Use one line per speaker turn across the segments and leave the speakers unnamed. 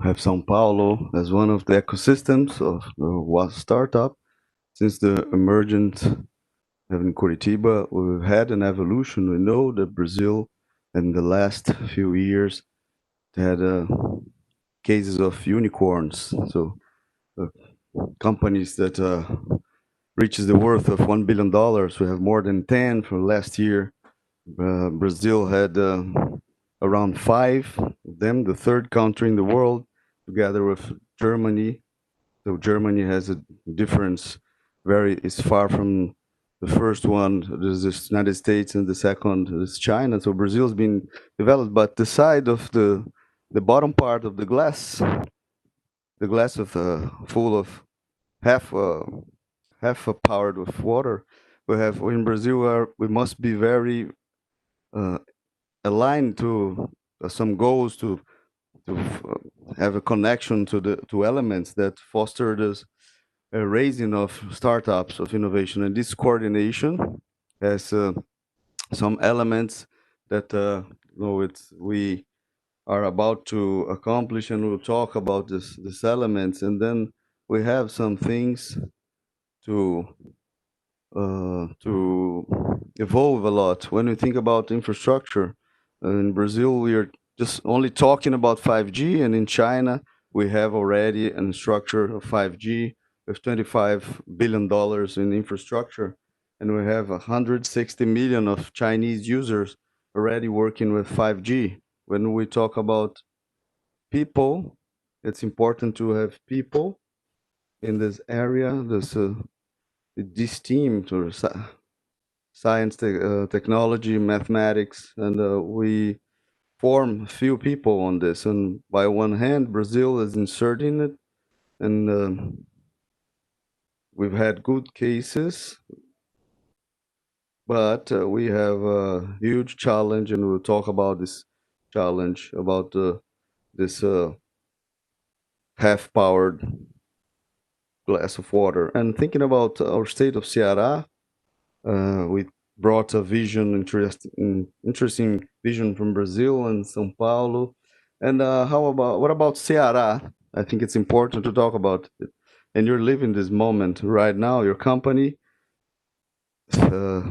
have São Paulo as one of the ecosystems of was startup. Since the emergence in Curitiba, we've had an evolution. We know that Brazil, in the last few years, had cases of unicorns. So uh, companies that reaches the worth of $1 billion. We have more than 10 for last year. Brazil had around 5 of them, the third country in the world, together with Germany. So Germany has a difference, is far from the first one. There's the United States, and the second is China. So Brazil's been developed, but the side of the bottom part of the glass of full of half powered with water. We have in Brazil where we must be very uh, aligned to some goals to have a connection to the to elements that foster this raising of startups of innovation, and this coordination has some elements that we are about to accomplish, and we'll talk about this elements, and then we have some things to to evolve a lot. When we think about infrastructure, in Brazil, we are just only talking about 5G, and in China, we have already a structure of 5G with $25 billion in infrastructure, and we have 160 million of Chinese users already working with 5G. When we talk about people, it's important to have people in this area. This team to science, technology, mathematics, and we form few people on this. And by one hand, Brazil is inserting it, and we've had good cases, but we have a huge challenge, and we'll talk about this challenge about this half-powered glass of water. And thinking about our state of Ceará, we brought a vision, interesting vision from Brazil and São Paulo. And what about Ceará? I think it's important to talk about it. And you're living this moment right now. Your company, uh,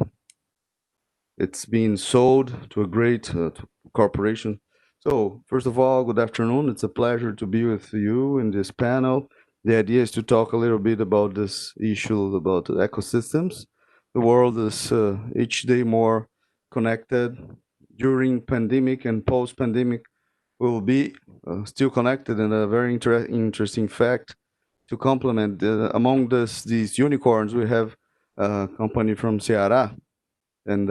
it's being sold to a great corporation. So, first of all, good afternoon. It's a pleasure to be with you in this panel. The idea is to talk a little bit about this issue about the ecosystems. The world is each day more connected. During pandemic and post-pandemic, we will be still connected. And a very interesting fact to complement among these unicorns, we have a company from Ceará, and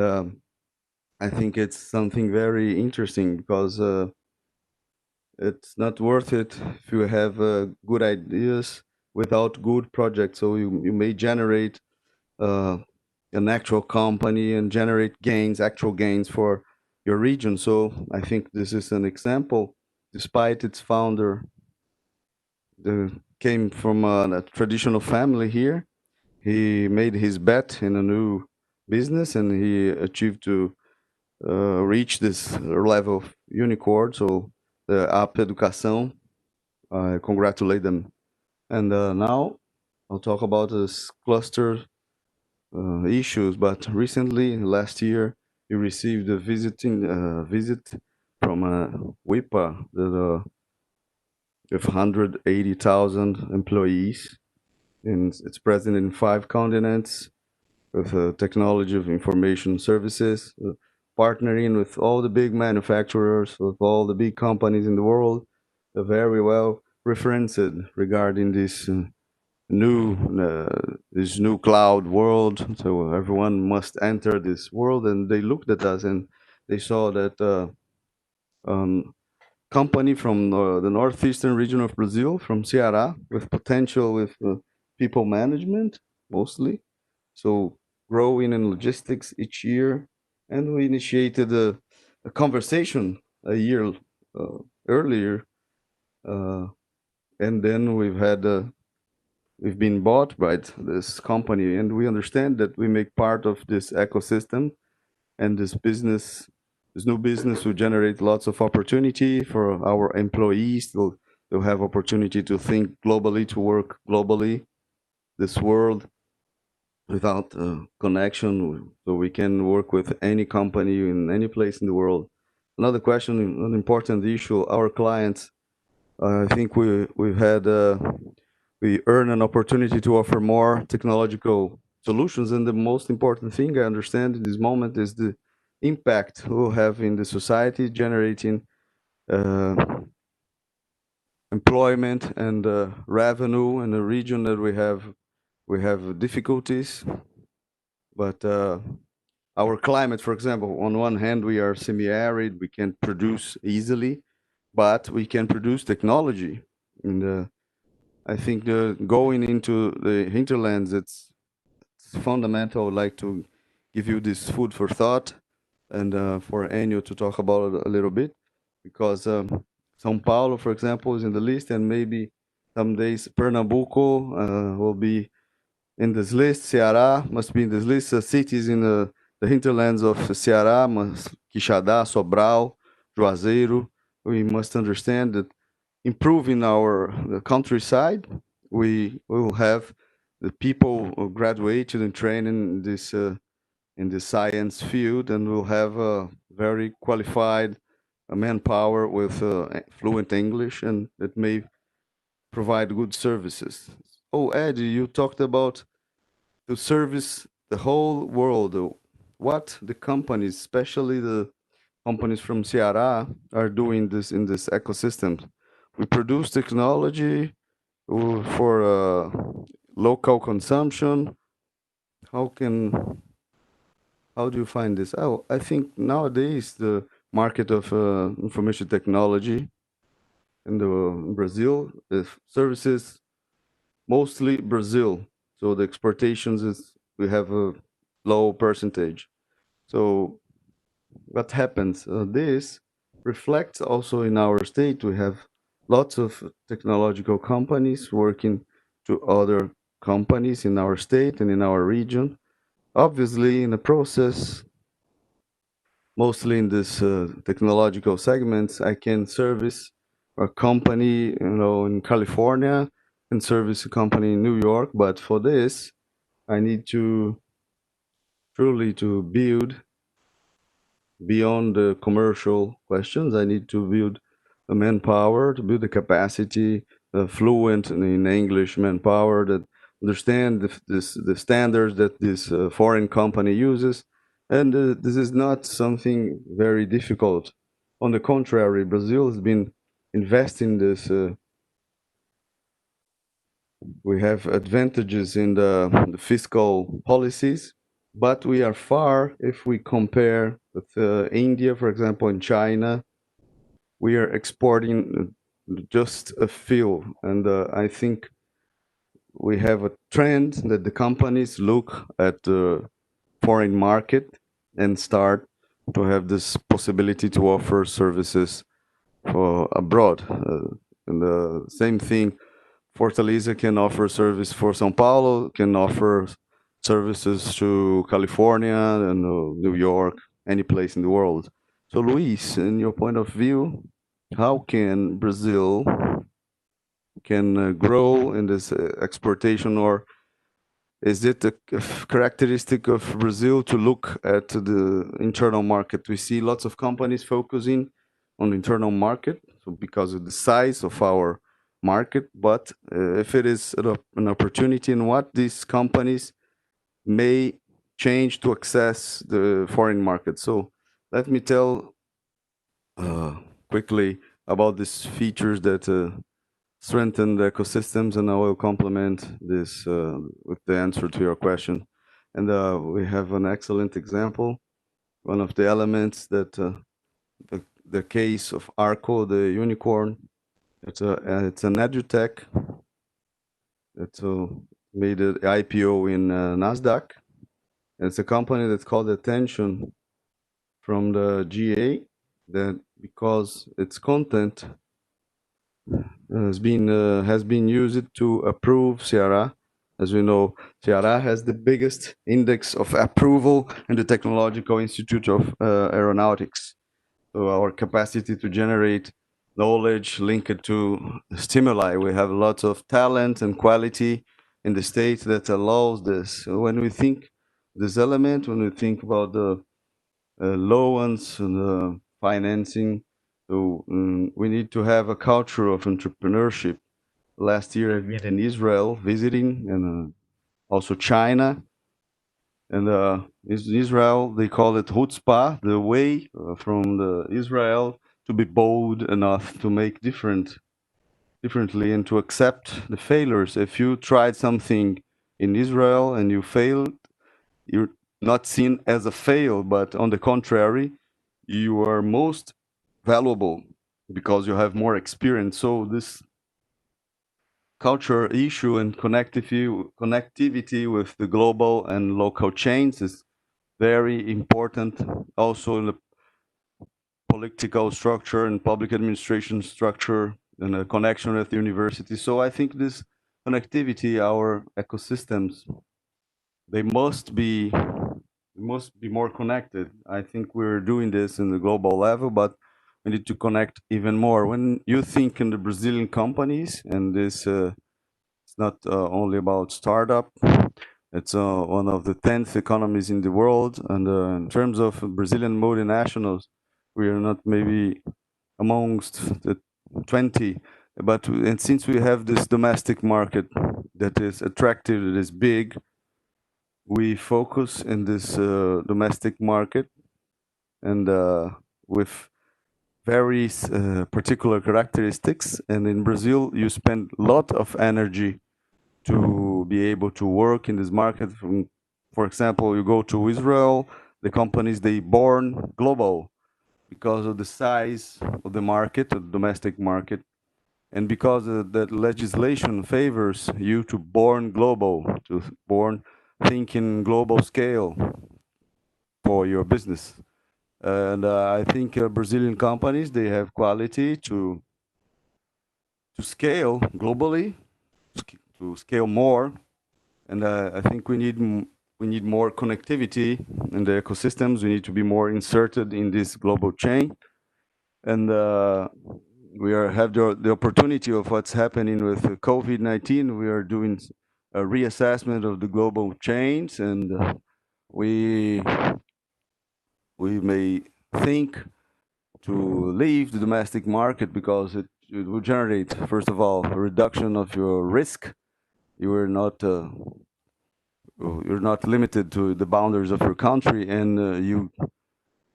I think it's something very interesting because it's not worth it if you have good ideas without good projects. So you may generate uh, an actual company and generate actual gains for your region. So I think this is an example. Despite its founder came from a traditional family here, he made his bet in a new business, and he achieved to reach this level of unicorn. So the app Educação, I congratulate them. And now I'll talk about this cluster issues. But recently, last year, we received a visit from WIPA, with 180,000 employees, and it's present in 5 continents with technology of information services, partnering with all the big manufacturers, with all the big companies in the world, very well referenced regarding new this new cloud world. So everyone must enter this world, and they looked at us and they saw that um, company from the northeastern region of Brazil, from Ceará, with potential with people management mostly. So growing in logistics each year, and we initiated a conversation a year uh, earlier, uh, and then we've been bought by this company, and we understand that we make part of this ecosystem, and this new business will generate lots of opportunity for our employees. to have opportunity to think globally, to work globally, this world without connection, so we can work with any company in any place in the world. Another question, an important issue, our clients, I think we earn an opportunity to offer more technological solutions, and the most important thing I understand in this moment is the impact we'll have in the society, generating uh, employment and revenue in a region that we have difficulties. But our climate, for example, on one hand, we are semi-arid, we can produce easily, but we can produce technology. And I think going into the hinterlands, it's fundamental. I would like to give you this food for thought, and for Ênio to talk about it a little bit, because São Paulo, for example, is in the list, and maybe some days Pernambuco will be in this list. Ceará must be in this list. Cities in the hinterlands of Ceará, Quixadá, Sobral, Juazeiro. We must understand that improving our the countryside, we will have the people who graduated and trained in the science field, and we'll have a very qualified manpower with fluent English, and that may provide good services. Oh, Edgy, you talked about to service the whole world. What the companies, especially the companies from Ceará, are doing this in this ecosystem? We produce technology for local consumption. How can how do you find this? Oh, I think nowadays the market of information technology in the Brazil, the services mostly Brazil. So the exportations is we have a low percentage. So what happens? This reflects also in our state. We have lots of technological companies working to other companies in our state and in our region. Obviously, in the process, mostly in this technological segments, I can service a company, in California, and service a company in New York. But for this, I need to truly to build beyond the commercial questions. I need to build the manpower, to build the capacity, fluent in English manpower that understand the standards that this foreign company uses. And this is not something very difficult. On the contrary, Brazil has been investing this. We have advantages in the fiscal policies, but we are far if we compare with India, for example, and China. We are exporting just a few, and I think we have a trend that the companies look at the foreign market and start to have this possibility to offer services for abroad. And the same thing, Fortaleza can offer service for São Paulo, can offer services to California and New York, any place in the world. So, Luis, in your point of view, how can Brazil can grow in this exportation, or is it a characteristic of Brazil to look at the internal market? We see lots of companies focusing on the internal market, so because of the size of our market. But if it is an opportunity, in what these companies may change to access the foreign market. So let me tell quickly about these features that strengthen the ecosystems, and I will complement this with the answer to your question. And we have an excellent example. One of the elements that the case of Arco, the unicorn, it's an edutech that made an IPO in Nasdaq. And it's a company that's called attention from the GA, that because its content has been used to approve Ceará. As we know, Ceará has the biggest index of approval in the Technological Institute of Aeronautics. So our capacity to generate knowledge linked to stimuli. We have lots of talent and quality in the state that allows this. So when we think this element, when we think about the loans and the financing, so we need to have a culture of entrepreneurship. Last year I've been in Israel visiting, and also China. And in Israel, they call it chutzpah, the way from the Israel to be bold enough to make differently and to accept the failures. If you tried something in Israel and you failed, you're not seen as a fail, but on the contrary, you are most valuable because you have more experience. So this culture issue and connectivity with the global and local chains is very important also in the political structure and public administration structure and a connection with the university. So I think this connectivity, our ecosystems, they must be more connected. I think we're doing this in the global level, but we need to connect even more. When you think in the Brazilian companies, and this it's not only about startup, it's one of the 10th economies in the world. And in terms of Brazilian multinationals, we are not maybe amongst the 20. But and since we have this domestic market that is attractive, that is big, we focus in this domestic market and with very particular characteristics. And in Brazil, you spend a lot of energy to be able to work in this market. For example, you go to Israel, the companies, they born global because of the size of the market, the domestic market, and because the legislation favors you to born global, to born thinking global scale for your business. And I think Brazilian companies, they have quality to scale globally, to scale more. And I think we need more connectivity in the ecosystems. We need to be more inserted in this global chain. And we have the opportunity of what's happening with COVID-19. We are doing a reassessment of the global chains, and we may think to leave the domestic market because it will generate, first of all, a reduction of your risk. You are not you're not limited to the boundaries of your country, and you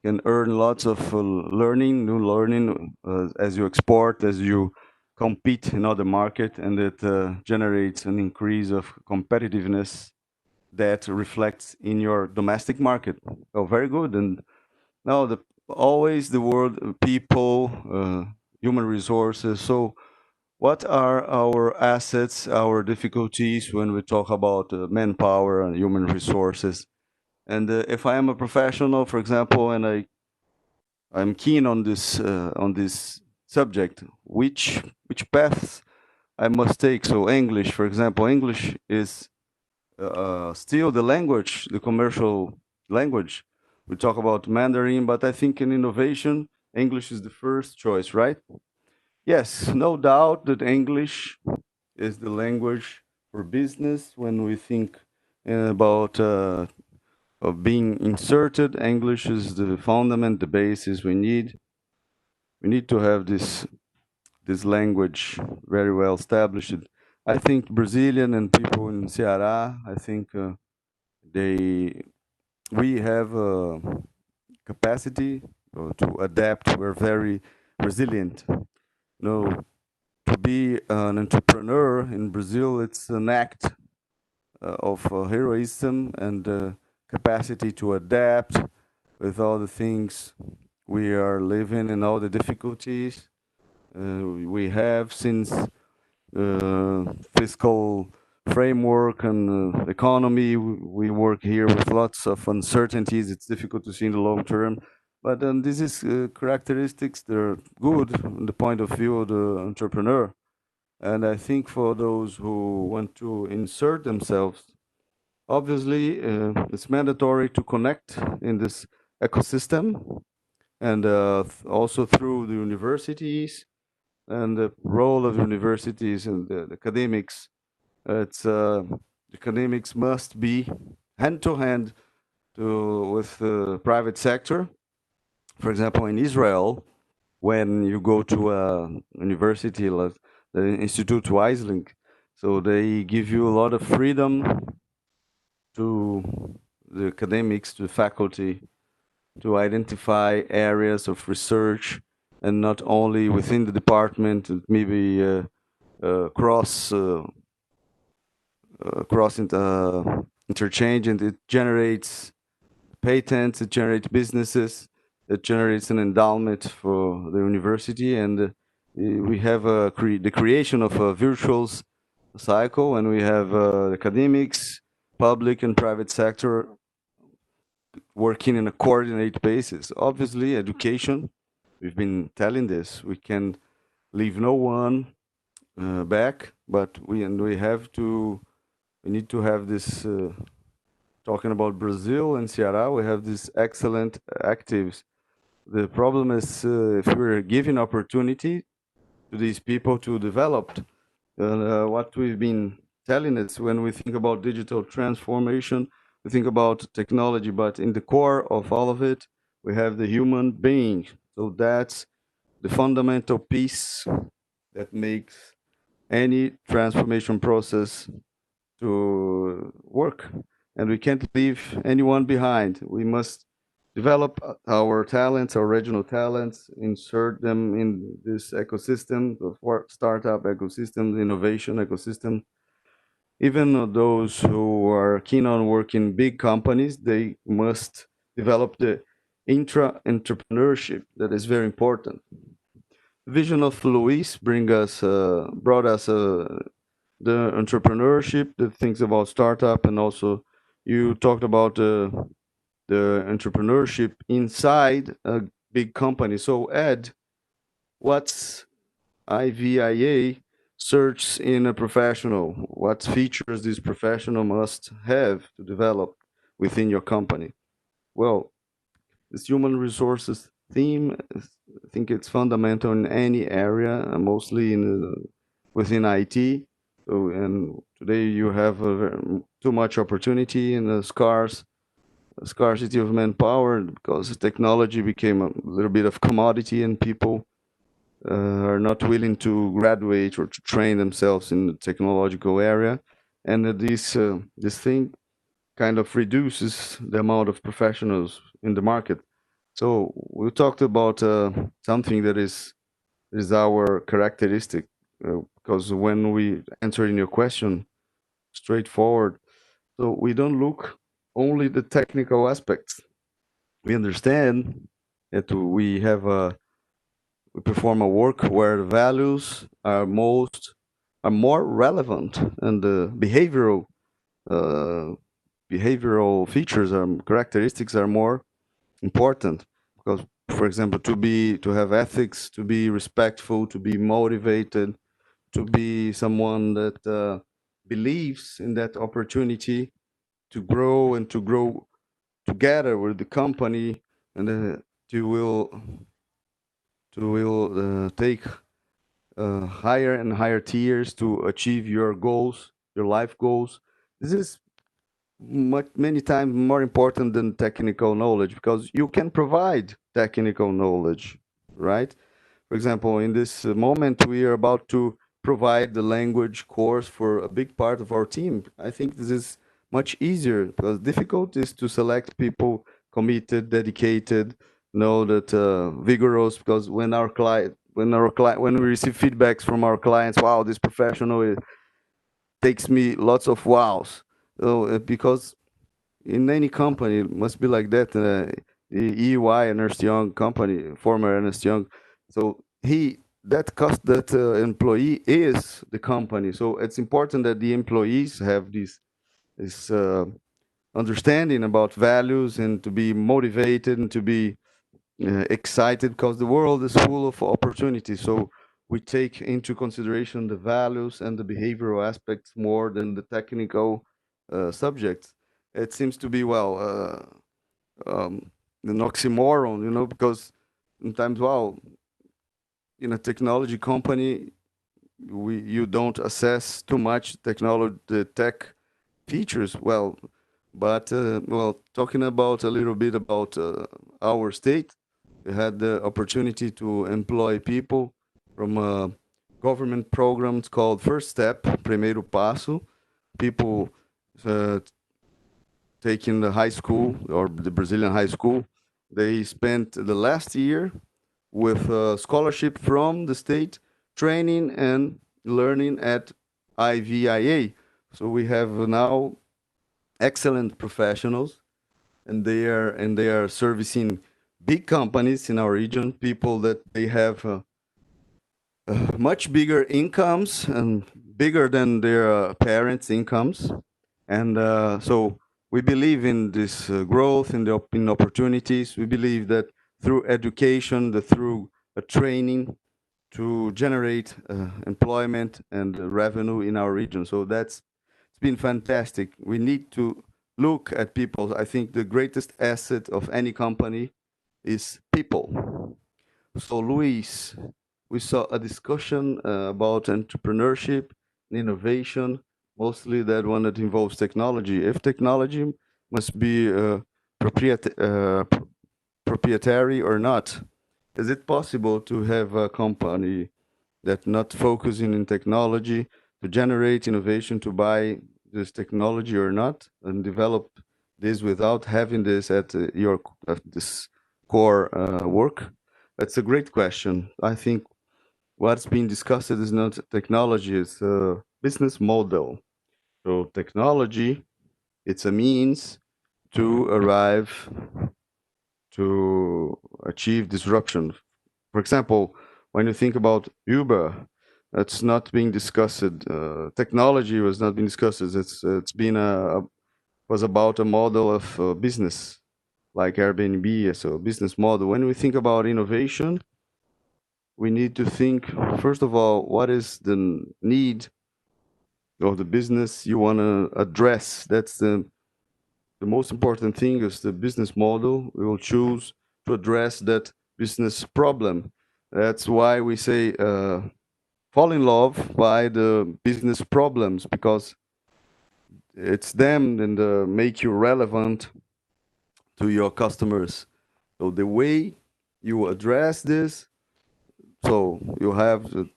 can earn lots of new learning as you export, as you compete in other market, and it generates an increase of competitiveness that reflects in your domestic market. Oh, very good. And now always the word people, human resources. So what are our assets, our difficulties when we talk about manpower and human resources? And if I am a professional, for example, and I'm keen on this subject, which paths I must take? So English, for example, English is still the language, the commercial language. We talk about Mandarin, but I think in innovation, English is the first choice, right? Yes, no doubt that English is the language for business. When we think about of being inserted, English is the fundament, the basis we need. We need to have this language very well established. I think Brazilian and people in Ceará, I think we have a capacity to adapt. We're very resilient. No, to be an entrepreneur in Brazil, it's an act of heroism and capacity to adapt with all the things we are living and all the difficulties we have since fiscal framework and economy. We work here with lots of uncertainties. It's difficult to see in the long term. But this is characteristics that are good from the point of view of the entrepreneur. And I think for those who want to insert themselves, obviously it's mandatory to connect in this ecosystem, and also through the universities and the role of universities and the academics. It's academics must be hand to hand with the private sector. For example, in Israel, when you go to a university like the Institute Weisling, so they give you a lot of freedom to the academics, to the faculty, to identify areas of research, and not only within the department, maybe cross interchange, and it generates patents, it generates businesses, it generates an endowment for the university, and we have the creation of a virtual cycle, and we have academics, public and private sector working in a coordinated basis. Obviously, education, we've been telling this, we can leave no one back, but we need to have this. Talking about Brazil and Ceará, we have these excellent actives. The problem is if we're giving opportunity to these people to develop, what we've been telling is when we think about digital transformation, we think about technology, but in the core of all of it, we have the human being. So that's the fundamental piece that makes any transformation process to work. And we can't leave anyone behind. We must develop our talents, our regional talents, insert them in this ecosystem, the startup ecosystem, the innovation ecosystem. Even those who are keen on working big companies, they must develop the intra-entrepreneurship that is very important. The vision of Luiz brought us the entrepreneurship, the things about startup, and also you talked about the entrepreneurship inside a big company. So Ed, what's IVIA search in a professional? What features this professional must have to develop within your company? Well, this human resources theme, I think it's fundamental in any area, mostly within IT. So, and today you have too much opportunity and a scarcity of manpower because technology became a little bit of commodity, and people are not willing to graduate or to train themselves in the technological area, and this thing kind of reduces the amount of professionals in the market. So we talked about something that is our characteristic, because when we answer in your question, straightforward. So we don't look only the technical aspects. We understand that we perform a work where the values are more relevant, and the uh, behavioral features or characteristics are more important. Because, for example, to have ethics, to be respectful, to be motivated, to be someone that believes in that opportunity to grow and to grow together with the company, and to will take higher and higher tiers to achieve your goals, your life goals. This is many times more important than technical knowledge, because you can provide technical knowledge, right? For example, in this moment, we are about to provide the language course for a big part of our team. I think this is much easier, because difficult is to select people committed, dedicated, know that vigorous. Because when we receive feedbacks from our clients, wow, this professional takes me lots of wows. So, because in any company it must be like that. The EY, Ernst Young company, former Ernst Young, so that employee is the company. So it's important that the employees have this understanding about values, and to be motivated, and to be excited, because the world is full of opportunities. So we take into consideration the values and the behavioral aspects more than the technical subjects. It seems to be, well, an oxymoron, because sometimes, well, in a technology company, you don't assess too much the tech features. Well, but talking about a little bit about our state, we had the opportunity to employ people from a government programs called First Step, Primeiro Passo. People uh, taking the high school or the Brazilian high school. They spent the last year with a scholarship from the state, training and learning at IVIA. So we have now excellent professionals, and they are servicing big companies in our region, people that they have much bigger incomes and bigger than their parents' incomes. And so we believe in this growth, in opportunities. We believe that through education, through training, to generate employment and revenue in our region. So it's been fantastic. We need to look at people. I think the greatest asset of any company is people. So, Luis, we saw a discussion about entrepreneurship and innovation, mostly that one that involves technology. If technology must be proprietary or not, is it possible to have a company that not focusing in technology to generate innovation to buy this technology or not and develop this without having this at your this core work? That's a great question. I think what's being discussed is not technology, it's a business model. So technology, it's a means to arrive to achieve disruption. For example, when you think about Uber, it's not being discussed. Technology was not being discussed. It's been was about a model of business like Airbnb, so a business model. When we think about innovation, we need to think first of all, what is the need of the business you want to address? That's the most important thing is the business model. We will choose to address that business problem. That's why we say fall in love by the business problems, because it's them and make you relevant to your customers. So the way you address this, so you have the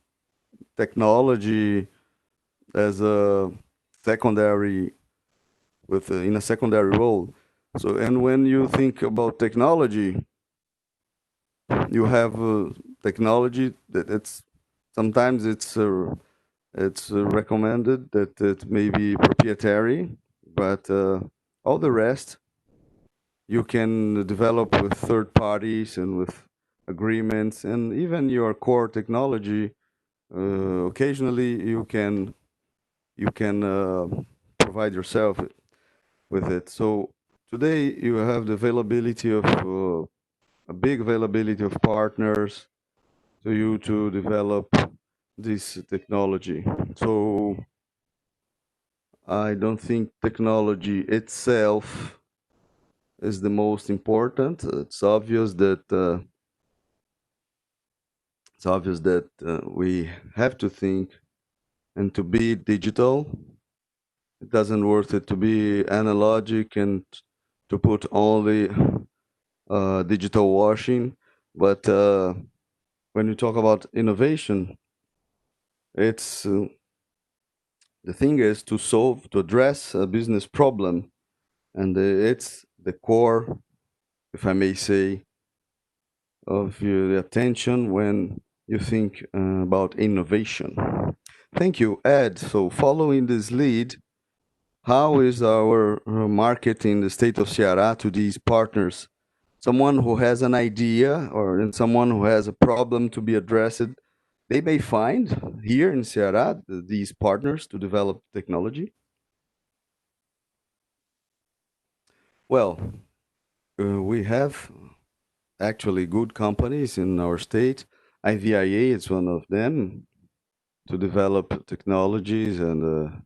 technology as a secondary in a secondary role. So, and when you think about technology, you have technology that it's sometimes it's recommended that it may be proprietary, but all the rest you can develop with third parties and with agreements, and even your core technology. Occasionally, you can provide yourself with it. So today you have the availability of a big availability of partners to you to develop this technology. So I don't think technology itself is the most important. It's obvious that we have to think and to be digital. It doesn't worth it to be analogic and to put only digital washing. But when you talk about innovation, it's the thing is to address a business problem, and it's the core, if I may say, of your attention when you think about innovation. Thank you, Ed. So following this lead, how is our market in the state of Ceará to these partners? Someone who has an idea or someone who has a problem to be addressed, they may find here in Ceará these partners to develop technology. Well, we have actually good companies in our state. IVIA is one of them to develop technologies, and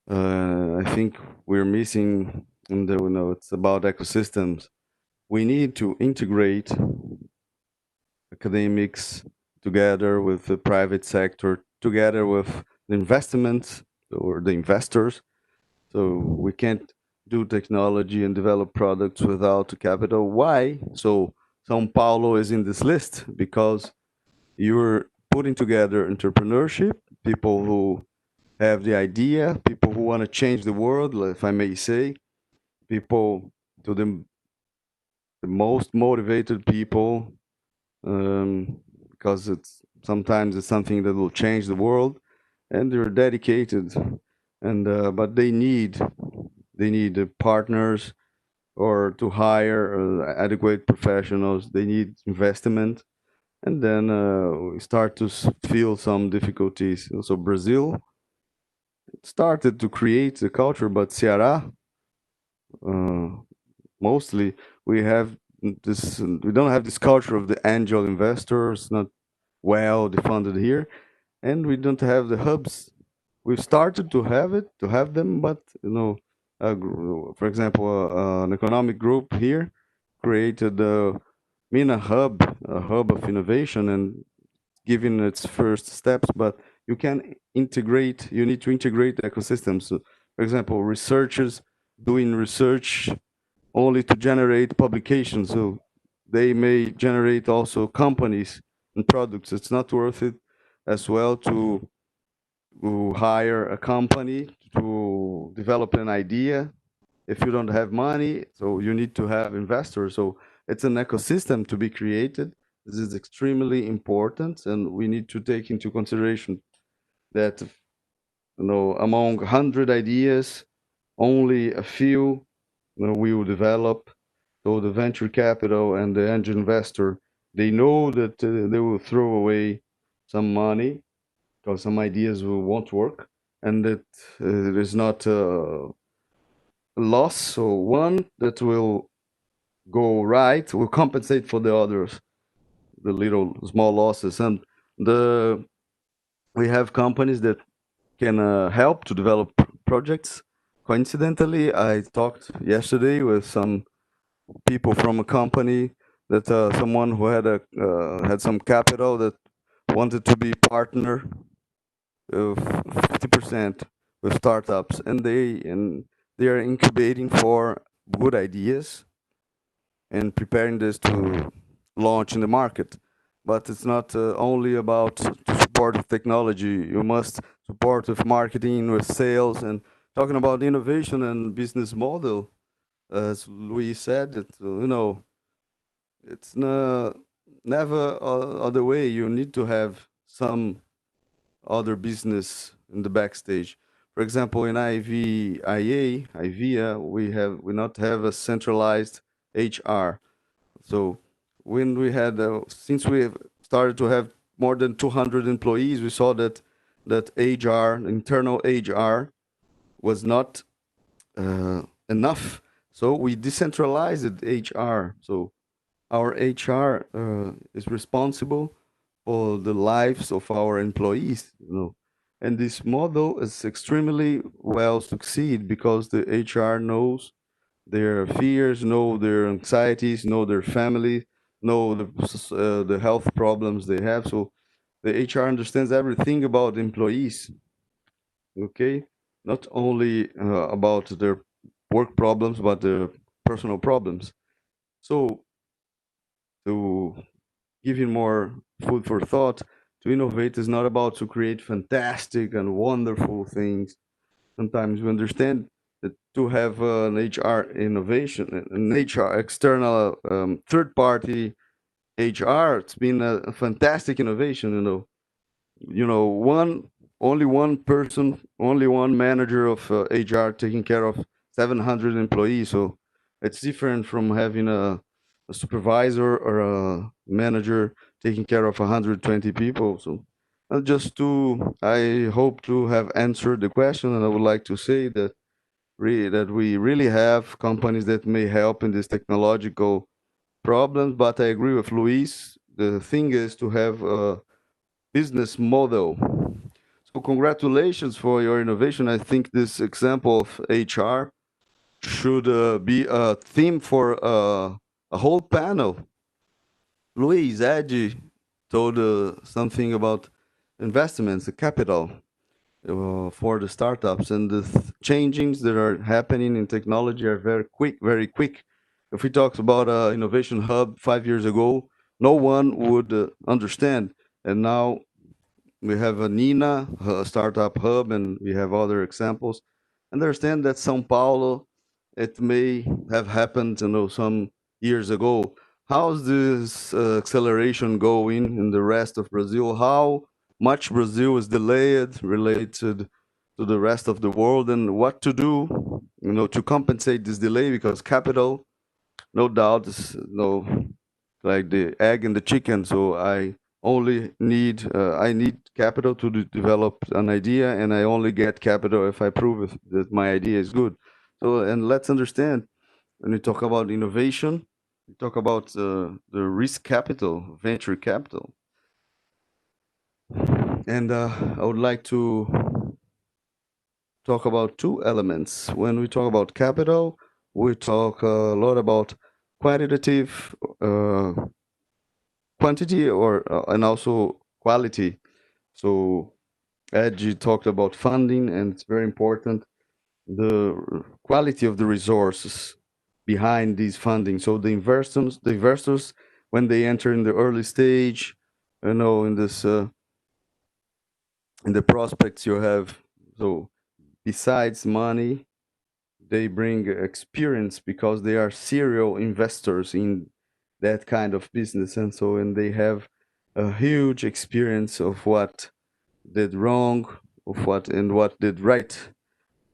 I think we're missing. And it's about ecosystems. We need to integrate academics together with the private sector, together with the investments or the investors. So we can't do technology and develop products without capital. Why? So São Paulo is in this list because you're putting together entrepreneurship, people who have the idea, people who want to change the world, if I may say, people to the most motivated people, because it's sometimes it's something that will change the world, and they're dedicated, and but they need partners or to hire adequate professionals. They need investment, and then we start to feel some difficulties. So Brazil started to create the culture, but Ceará, uh, mostly, we have this. We don't have this culture of the angel investors, not well defunded here, and we don't have the hubs. We've started to have them, but for example, an economic group here created the Mina Hub, a hub of innovation, and given its first steps, but you can integrate, you need to integrate the ecosystems. So, for example, researchers doing research only to generate publications. So they may generate also companies and products. It's not worth it as well to hire a company to develop an idea if you don't have money. So you need to have investors. So it's an ecosystem to be created. This is extremely important, and we need to take into consideration that among 100 ideas, only a few we will develop. So the venture capital and the angel investor, they know that they will throw away some money because some ideas won't work, and that it is not a loss. So one that will go right will compensate for the others, the little small losses, and the we have companies that can help to develop projects. Coincidentally, I talked yesterday with some people from a company that someone who had some capital that wanted to be partner of 50% with startups, and they are incubating for good ideas and preparing this to launch in the market. But it's not only about to support with technology. You must support with marketing, with sales, and talking about innovation and business model. As Luis said, it's never other way. You need to have some other business in the backstage. For example, in IVIA, we not have a centralized HR. So when we had since we have started to have more than 200 employees, we saw that HR, internal HR, was not enough. So we decentralized HR. So our HR is responsible for the lives of our employees. And this model is extremely well succeed because the HR knows their fears, know their anxieties, know their family, know the health problems they have. So the HR understands everything about employees. Okay, not only about their work problems, but their personal problems. So to give you more food for thought, to innovate is not about to create fantastic and wonderful things. Sometimes we understand that to have an HR innovation, an HR external third party HR, it's been a fantastic innovation. One only one person, only one manager of HR taking care of 700 employees. So it's different from having a supervisor or a manager taking care of 120 people. So I hope to have answered the question, and I would like to say that that we really have companies that may help in these technological problems. But I agree with Luis. The thing is to have a business model. So congratulations for your innovation. I think this example of HR should be a theme for a whole panel. Luiz, Edgy, told something about investments, the capital for the startups, and the changings that are happening in technology are very quick, very quick. If we talked about innovation hub 5 years ago, no one would understand, and now we have a Nina, a startup hub, and we have other examples. Understand that São Paulo, it may have happened, some years ago. How's this acceleration going in the rest of Brazil? How much Brazil is delayed related to the rest of the world, and what to do, to compensate this delay? Because capital, no doubt, is like the egg and the chicken. So I need capital to develop an idea, and I only get capital if I prove that my idea is good. So, and let's understand, when we talk about innovation, we talk about the risk capital, venture capital. And I would like to talk about two elements. When we talk about capital, we talk a lot about quantitative quantity, or and also quality. So Edgy talked about funding, and it's very important, the quality of the resources behind these funding. So the investors, when they enter in the early stage, in this in the prospects you have. So besides money, they bring experience, because they are serial investors in that kind of business, and they have a huge experience of what did wrong, of what did right.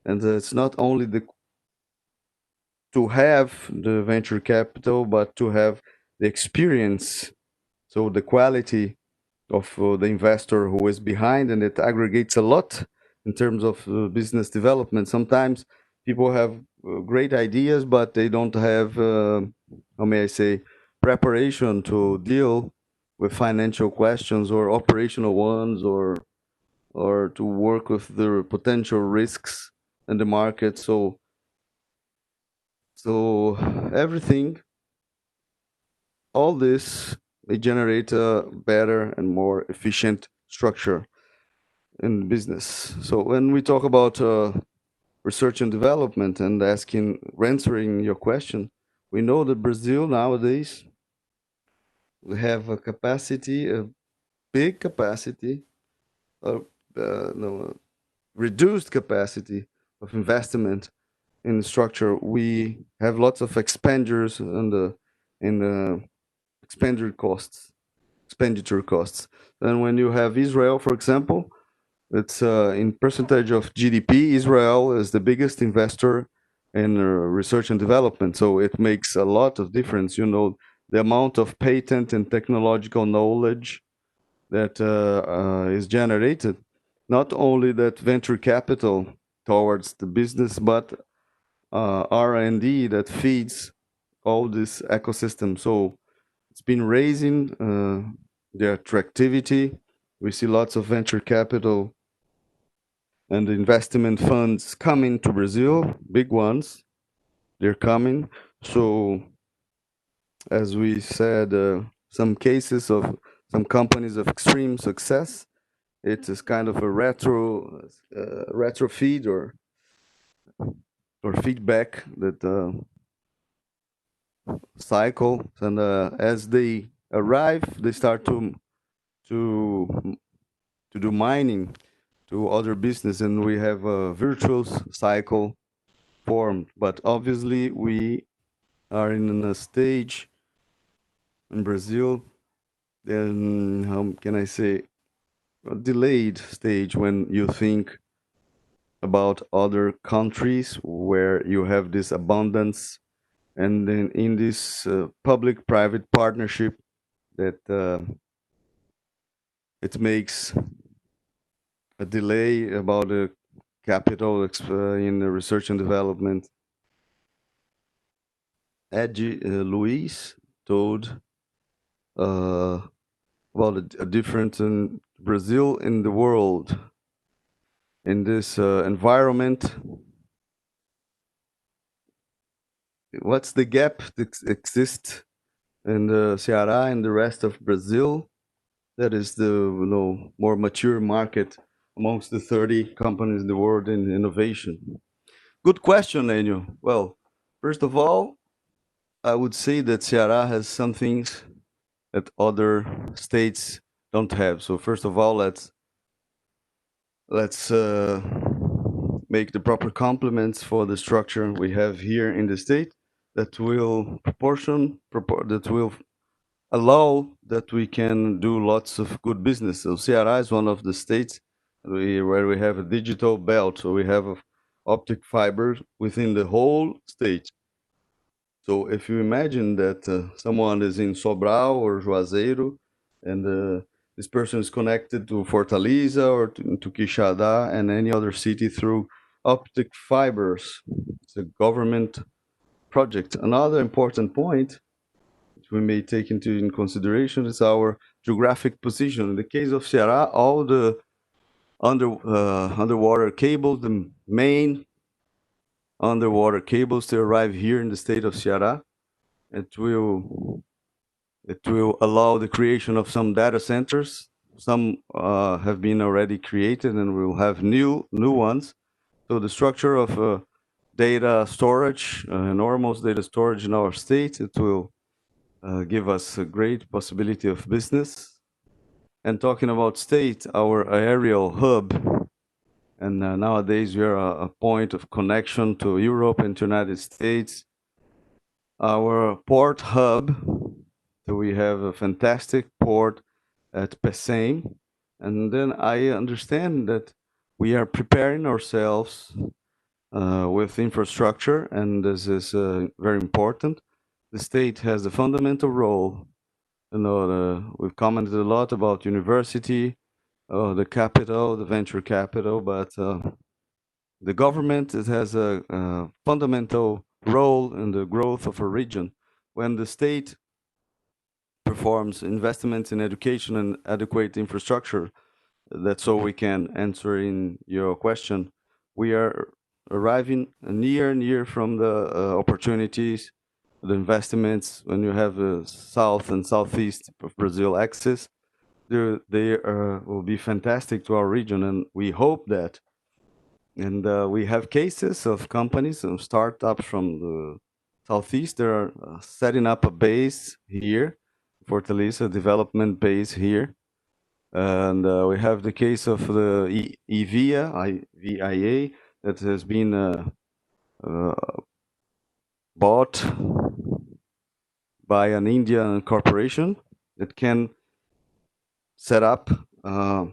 And it's not only to have the venture capital, but to have the experience, so the quality of the investor who is behind, and it aggregates a lot in terms of business development. Sometimes people have great ideas, but they don't have, how may I say, preparation to deal with financial questions or operational ones, or to work with the potential risks in the market. So everything, all this, they generate a better and more efficient structure in business. So when we talk about research and development, and answering your question, we know that Brazil nowadays, we have a capacity, a big capacity, uh, no, reduced capacity of investment in structure. We have lots of expenditures in the expenditure costs. And when you have Israel, for example, it's in percentage of GDP, Israel is the biggest investor in research and development. So it makes a lot of difference, the amount of patent and technological knowledge that is generated. Not only that venture capital towards the business, but R&D that feeds all this ecosystem. So it's been raising the attractivity. We see lots of venture capital and investment funds coming to Brazil, big ones. They're coming. So, as we said, some cases of some companies of extreme success. It is kind of a retro feed, or feedback that cycle, and as they arrive, they start to to do mining to other business, and we have a virtuous cycle formed. But obviously, we are in a stage in Brazil, then how can I say, a delayed stage, when you think about other countries where you have this abundance, and then in this public-private partnership that it makes a delay about the capital in the research and development. Edgy Luiz told about a difference in Brazil in the world, in this environment. What's the gap that exists in the Ceará and the rest of Brazil? That is the more mature market amongst the 30 companies in the world in innovation. Good question, Ênio. Well, first of all, I would say that Ceará has some things that other states don't have. So first of all, let's make the proper complements for the structure we have here in the state that will that will allow that we can do lots of good business. So Ceará is one of the states where we have a digital belt. So we have optic fiber within the whole state. So if you imagine that someone is in Sobral or Juazeiro, and this person is connected to Fortaleza or to Quixadá and any other city through optic fibers, it's a government project. Another important point which we may take in consideration is our geographic position. In the case of Ceará, all the underwater cables, the main underwater cables, to arrive here in the state of Ceará. It will allow the creation of some data centers. Some have been already created, and we'll have new ones. So the structure of data storage, enormous data storage in our state, it will give us a great possibility of business. And talking about state, our aerial hub, and nowadays we are a point of connection to Europe and to United States. Our port hub, so we have a fantastic port at Pecém, and then I understand that we are preparing ourselves with infrastructure, and this is very important. The state has a fundamental role. We've commented a lot about university, the capital, the venture capital, but the government has a fundamental role in the growth of a region. When the state performs investments in education and adequate infrastructure, that's so we can answer in your question. We are arriving near from the opportunities, the investments. When you have the south and southeast of Brazil axis, they will be fantastic to our region, and we hope that. And we have cases of companies and startups from the southeast. They are setting up a base here, Fortaleza development base here. And we have the case of the IVIA, IVIA, that has been bought by an Indian corporation that can set up a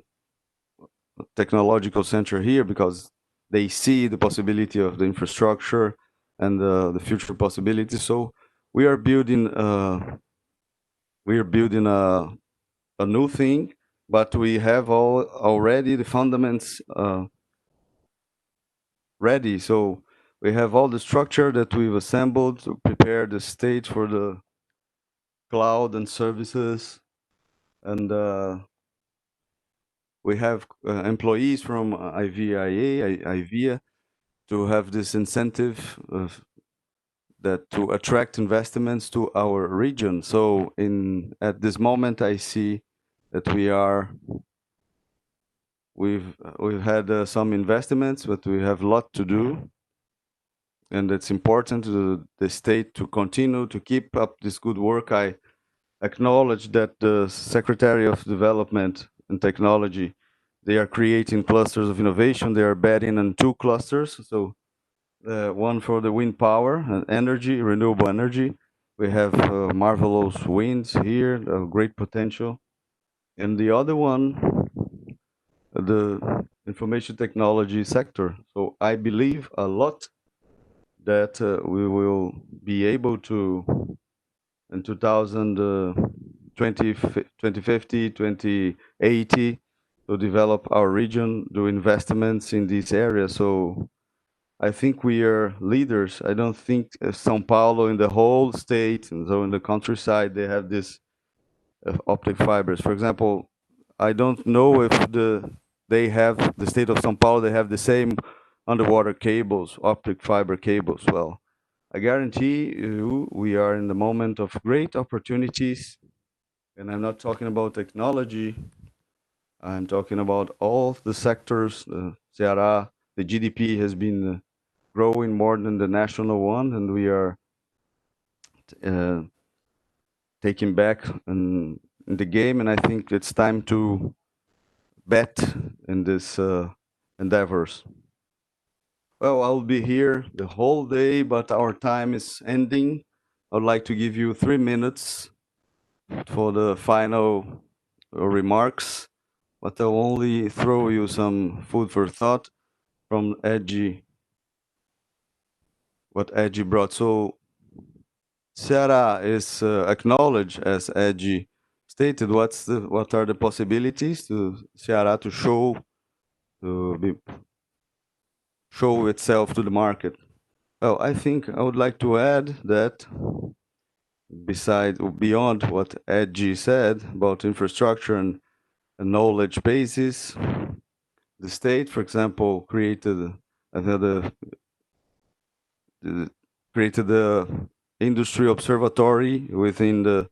technological center here because they see the possibility of the infrastructure and the future possibilities. So we are building a new thing, but we have already the fundamentals ready. So we have all the structure that we've assembled to prepare the state for the cloud and services, and we have employees from IVIA to have this incentive that to attract investments to our region. So at this moment, I see that we've had some investments, but we have a lot to do, and it's important to the state to continue to keep up this good work. I acknowledge that the Secretary of Development and Technology, they are creating clusters of innovation. They are betting on 2 clusters. So one for the wind power and energy, renewable energy. We have marvelous winds here, great potential. And the other one, the information technology sector. So I believe a lot that we will be able to, in 2050, 2080, to develop our region, do investments in this area. So I think we are leaders. I don't think São Paulo in the whole state, and so in the countryside, they have this optic fibers. For example, I don't know if the state of São Paulo, they have the same underwater cables, optic fiber cables. Well, I guarantee you we are in the moment of great opportunities And I'm not talking about technology. I'm talking about all the sectors. Ceará, the GDP has been growing more than the national one, and we are uh, taking back in the game. And I think it's time to bet in this endeavors. Well, I'll be here the whole day, but our time is ending. I'd like to give you 3 minutes for the final remarks, but I'll only throw you some food for thought from Edgy, what Edgy brought. So Ceará is acknowledged, as Edgy stated. What are the possibilities to Ceará to show itself to the market? Well, I think I would like to add that beyond what Edgy said about infrastructure and knowledge bases, the state, for example, created another created the industry observatory within the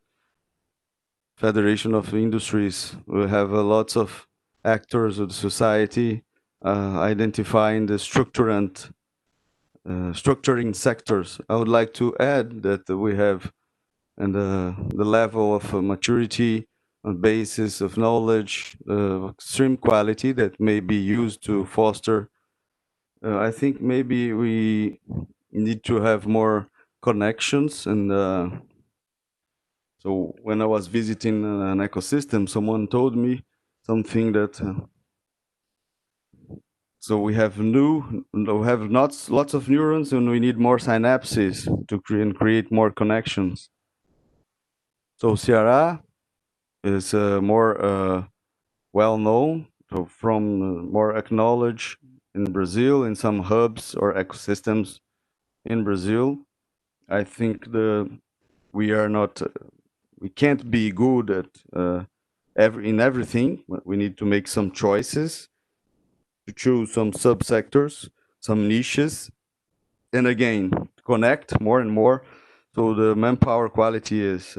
Federation of Industries. We have lots of actors of the society identifying the structuring sectors. I would like to add that we have and the level of maturity on basis of knowledge, extreme quality that may be used to foster. I think maybe we need to have more connections. And so when I was visiting an ecosystem, someone told me something that so we have lots of neurons, and we need more synapses to create more connections. So Ceará is more well known, so from more acknowledged in Brazil, in some hubs or ecosystems in Brazil. I think we are not, we can't be good at in everything. We need to make some choices, to choose some subsectors, some niches, and again connect more and more. So the manpower quality is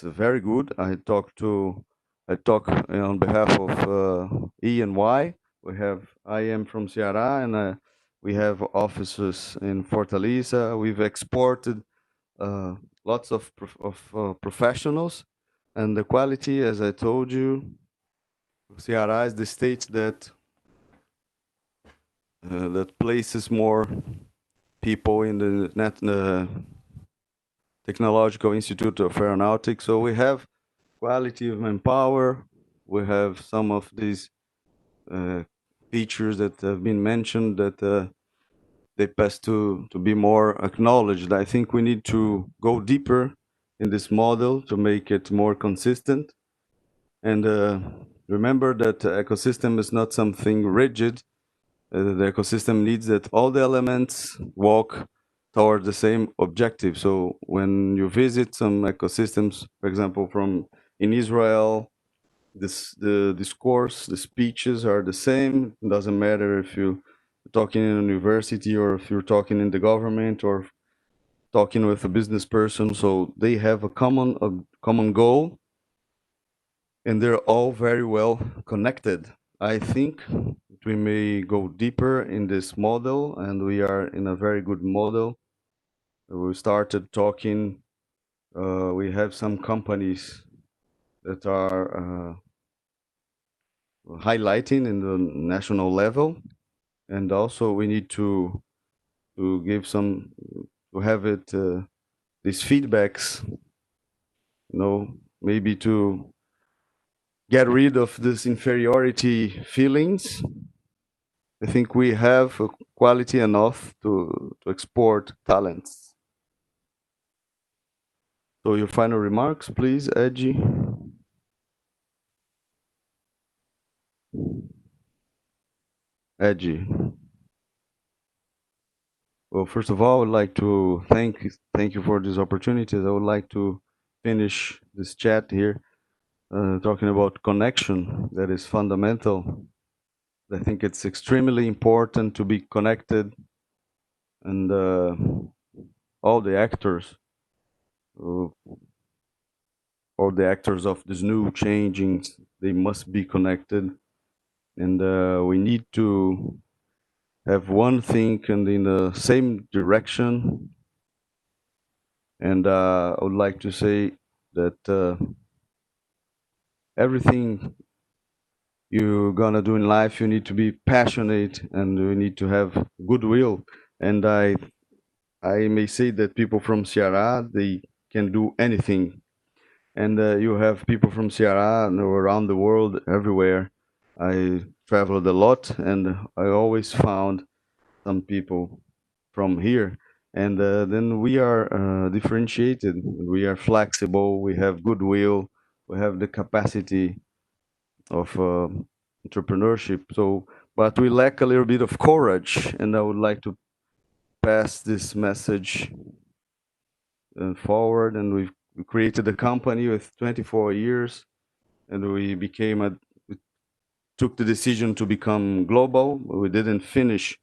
very good. I talk on behalf of E and Y. I am from Ceará, and we have offices in Fortaleza. We've exported lots of professionals, and the quality, as I told you, Ceará is the state that places more people in the Technological Institute of Aeronautics. So we have quality of manpower. We have some of these features that have been mentioned that they pass to be more acknowledged. I think we need to go deeper in this model to make it more consistent. And remember that the ecosystem is not something rigid. The ecosystem needs that all the elements walk toward the same objective. So when you visit some ecosystems, for example, in Israel, the discourse, the speeches are the same. It doesn't matter if you're talking in a university or if you're talking in the government or talking with a business person. So they have a common goal, and they're all very well connected. I think we may go deeper in this model, and we are in a very good model. We started talking. We have some companies that are highlighting in the national level, and also we need to give some to have it these feedbacks, maybe to get rid of this inferiority feelings. I think we have quality enough to export talents. So your final remarks, please, Edgy. Edgy. Well, first of all, I would like to thank you for this opportunity. I would like to finish this chat here talking about connection that is fundamental. I think it's extremely important to be connected, and all the actors all the actors of this new changing, they must be connected, and we need to have one thing and in the same direction. And I would like to say that everything you're gonna do in life, you need to be passionate and you need to have goodwill. And I may say that people from Ceará, they can do anything. And you have people from Ceará around the world, everywhere. I traveled a lot, and I always found some people from here. And then we are differentiated. We are flexible. We have goodwill. We have the capacity of entrepreneurship. So, but we lack a little bit of courage. And I would like to pass this message forward. And we created a company with 24 years, and we took the decision to become global. We didn't finish.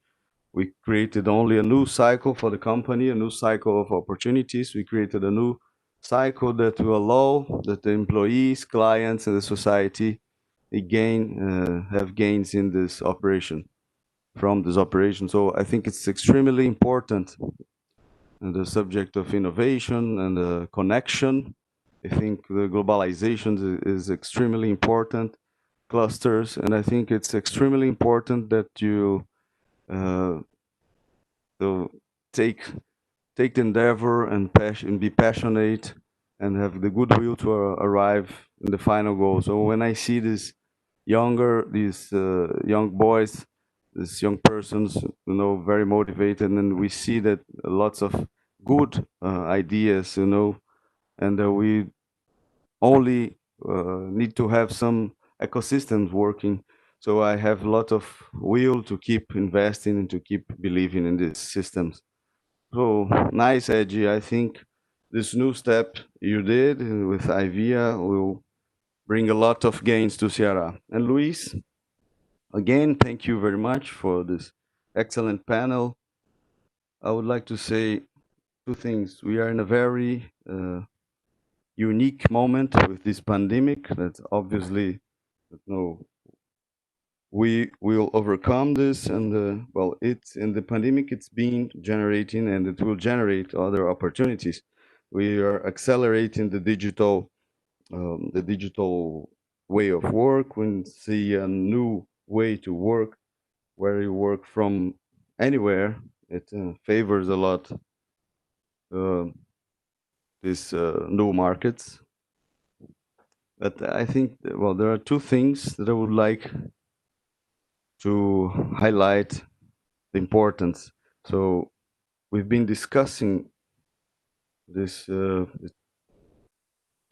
We created only a new cycle for the company, a new cycle of opportunities. We created a new cycle that will allow that the employees, clients, and the society have gains in this operation, from this operation. So I think it's extremely important, the subject of innovation and connection. I think the globalization is extremely important, clusters, and I think it's extremely important that you uh, to take the endeavor and passion, be passionate, and have the goodwill to arrive in the final goal. So when I see these young boys, these young persons, very motivated, and we see that lots of good ideas, and we only need to have some ecosystems working. So I have a lot of will to keep investing and to keep believing in these systems. So nice, Edgy. I think this new step you did with IVIA will bring a lot of gains to Ceará. And Luiz, again, thank you very much for this excellent panel. I would like to say two things. We are in a very unique moment with this pandemic. That's obviously, no, we will overcome this, and well, it's in the pandemic. It's been generating, and it will generate other opportunities. We are accelerating the digital way of work. We see a new way to work, where you work from anywhere. It favors a lot uh, these new markets. But I think, well, there are two things that I would like to highlight the importance. So we've been discussing this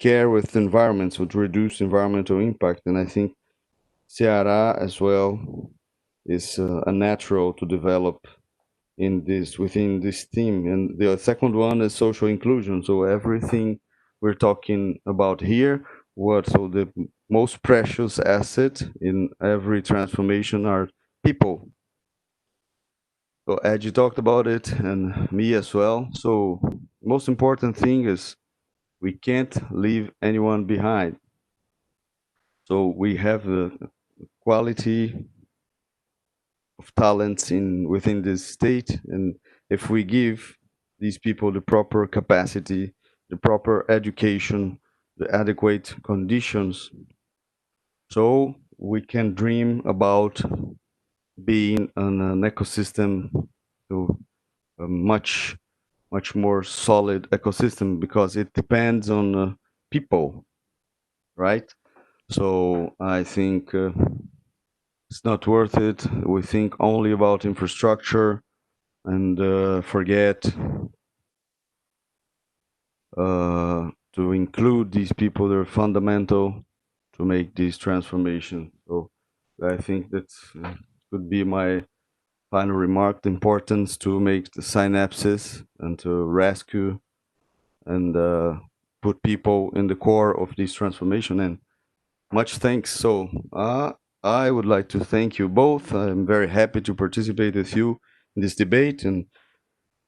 care with environments to reduce environmental impact, and I think Ceará as well is a natural to develop within this theme. And the second one is social inclusion. So everything we're talking about here, so the most precious asset in every transformation are people. So Edgy talked about it, and me as well. So most important thing is we can't leave anyone behind. So we have the quality of talents within this state, and if we give these people the proper capacity, the proper education, the adequate conditions, so we can dream about being an ecosystem, to a much more solid ecosystem, because it depends on people, right? So I think it's not worth it. We think only about infrastructure and forget to include these people. They're fundamental to make this transformation. So I think that could be my final remark: the importance to make the synapses and to rescue and put people in the core of this transformation. And much thanks. So I would like to thank you both. I'm very happy to participate with you in this debate, and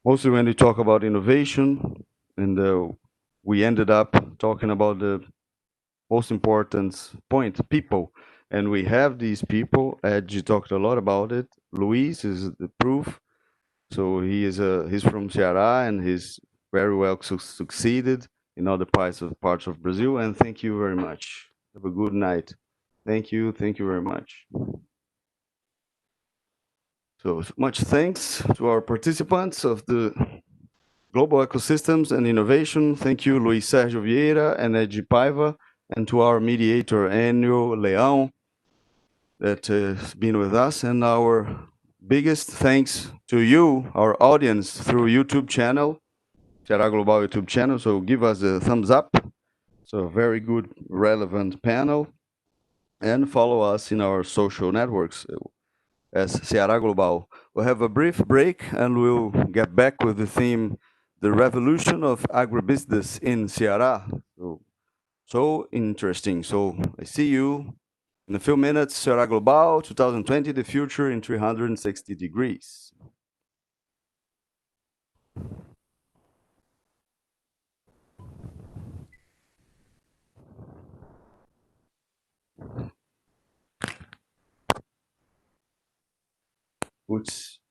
mostly when we talk about innovation, and we ended up talking about the most important point, people. And we have these people. Edgy talked a lot about it. Luiz is the proof. So he's from Ceará, and he's very well succeeded in other parts of Brazil. And thank you very much. Have a good night. Thank you very much. So much thanks to our participants of the Global Ecosystems and Innovation. Thank you, Luiz Sérgio Vieira and Edgy Paiva, and to our mediator, Ênio, Leão, that has been with us. And our biggest thanks to you, our audience, through YouTube channel, Ceará Global YouTube channel. So give us a thumbs up. So very good, relevant panel. And follow us in our social networks as Ceará Global. We'll have a brief break and we'll get back with the theme, the revolution of agribusiness in Ceará. So interesting. So I see you in a few minutes. Ceará Global 2020, the future in 360 degrees. Putz.